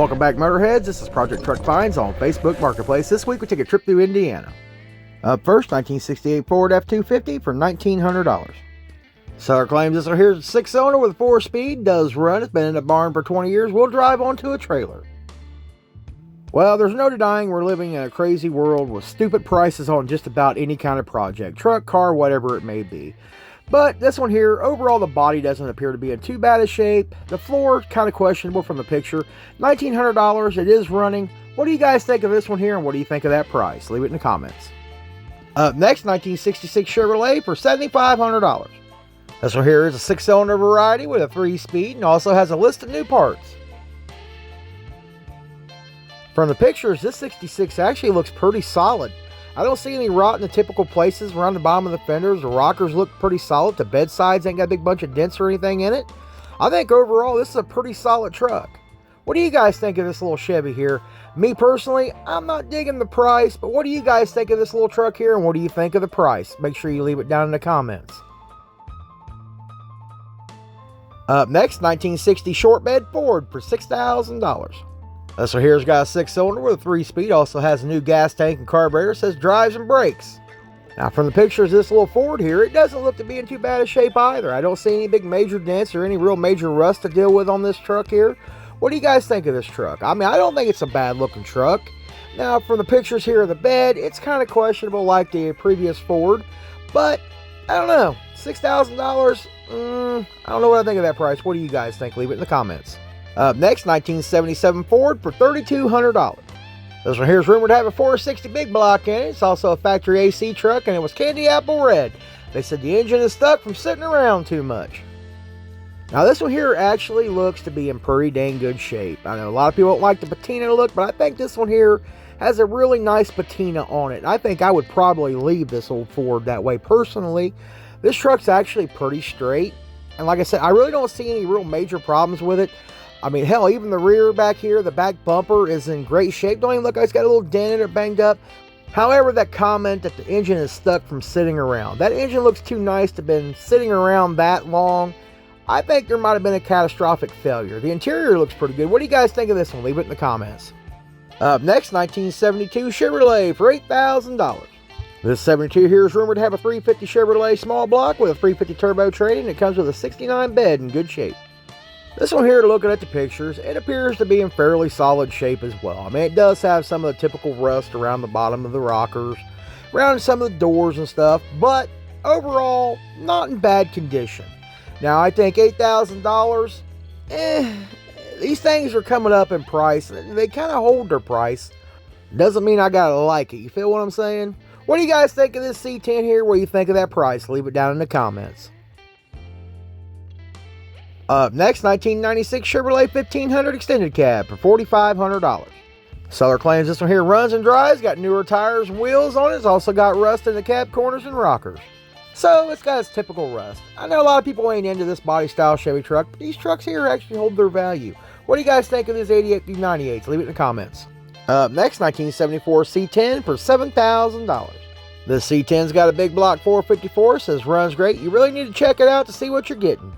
Welcome back, Motorheads. This is Project Truck Finds on Facebook Marketplace. This week we take a trip through Indiana. Up first, 1968 Ford F-250 for $1,900. Seller claims this one here is a 6-cylinder with 4-speed, does run, it's been in a barn for 20 years, will drive onto a trailer. Well, there's no denying we're living in a crazy world with stupid prices on just about any kind of project, truck, car, whatever it may be. But this one here, overall the body doesn't appear to be in too bad a shape. The floor, kind of questionable from the picture. $1,900, it is running. What do you guys think of this one here, and what do you think of that price? Leave it in the comments. Up next, 1966 Chevrolet for $7,500. This one here is a 6-cylinder variety with a 3-speed and also has a list of new parts. From the pictures, this 66 actually looks pretty solid. I don't see any rot in the typical places around the bottom of the fenders. The rockers look pretty solid. The bed sides ain't got a big bunch of dents or anything in it. I think overall this is a pretty solid truck. What do you guys think of this little Chevy here? Me personally, I'm not digging the price, but what do you guys think of this little truck here, and what do you think of the price? Make sure you leave it down in the comments. Up next, 1960 short bed Ford for $6,000. This one here's got a 6-cylinder with a 3-speed, also has a new gas tank and carburetor, says drives and brakes. Now from the pictures of this little Ford here, it doesn't look to be in too bad a shape either. I don't see any big major dents or any real major rust to deal with on this truck here. What do you guys think of this truck? I mean, I don't think it's a bad looking truck. Now from the pictures here of the bed, it's kind of questionable like the previous Ford, but I don't know, $6,000, I don't know what I think of that price. What do you guys think? Leave it in the comments. Up next, 1977 Ford for $3,200. This one here is rumored to have a 460 big block in it. It's also a factory AC truck, and it was candy apple red. They said the engine is stuck from sitting around too much. Now this one here actually looks to be in pretty dang good shape. I know a lot of people don't like the patina look, but I think this one here has a really nice patina on it. I think I would probably leave this old Ford that way personally. This truck's actually pretty straight, and like I said, I really don't see any real major problems with it. I mean, hell, even the rear back here, the back bumper is in great shape. Don't even look like it's got a little dent in it, banged up. However, that comment that the engine is stuck from sitting around. That engine looks too nice to have been sitting around that long. I think there might have been a catastrophic failure. The interior looks pretty good. What do you guys think of this one? Leave it in the comments. Up next, 1972 Chevrolet for $8,000. This 72 here is rumored to have a 350 Chevrolet small block with a 350 turbo trade, and it comes with a 69 bed in good shape. This one here, looking at the pictures, it appears to be in fairly solid shape as well. I mean, it does have some of the typical rust around the bottom of the rockers, around some of the doors and stuff, but overall, not in bad condition. Now, I think $8,000, these things are coming up in price. They kind of hold their price. Doesn't mean I gotta like it. You feel what I'm saying? What do you guys think of this C10 here? What do you think of that price? Leave it down in the comments. Up next, 1996 Chevrolet 1500 Extended Cab for $4,500. Seller claims this one here runs and drives, got newer tires and wheels on it. It's also got rust in the cab corners and rockers. So it's got its typical rust. I know a lot of people ain't into this body style Chevy truck, but these trucks here actually hold their value. What do you guys think of this 88 through 98s? Leave it in the comments. Up next, 1974 C10 for $7,000. This C10's got a big block 454, says runs great. You really need to check it out to see what you're getting.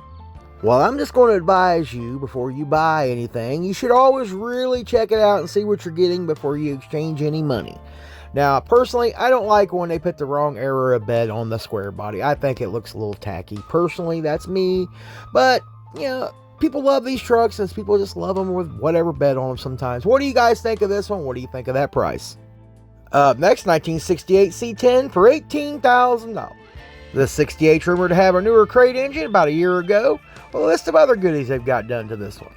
Well, I'm just going to advise you, before you buy anything, you should always really check it out and see what you're getting before you exchange any money. Now, personally, I don't like when they put the wrong era of bed on the square body. I think it looks a little tacky. Personally, that's me. But, you know, people love these trucks, and people just love them with whatever bed on them sometimes. What do you guys think of this one? What do you think of that price? Up next, 1968 C10 for $18,000. This 68 rumored to have a newer crate engine about a year ago, with a list of other goodies they've got done to this one.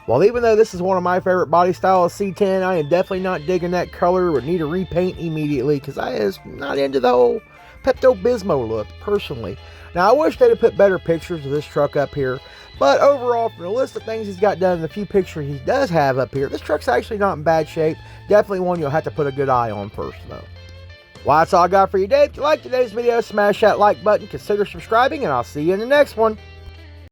Well, even though this is one of my favorite body styles, C10, I am definitely not digging that color. Would need a repaint immediately, because I is not into the whole Pepto-Bismol look, personally. Now, I wish they'd have put better pictures of this truck up here, but overall, from the list of things he's got done and the few pictures he does have up here, this truck's actually not in bad shape. Definitely one you'll have to put a good eye on first, though. Well, that's all I got for you today. If you liked today's video, smash that like button, consider subscribing, and I'll see you in the next one.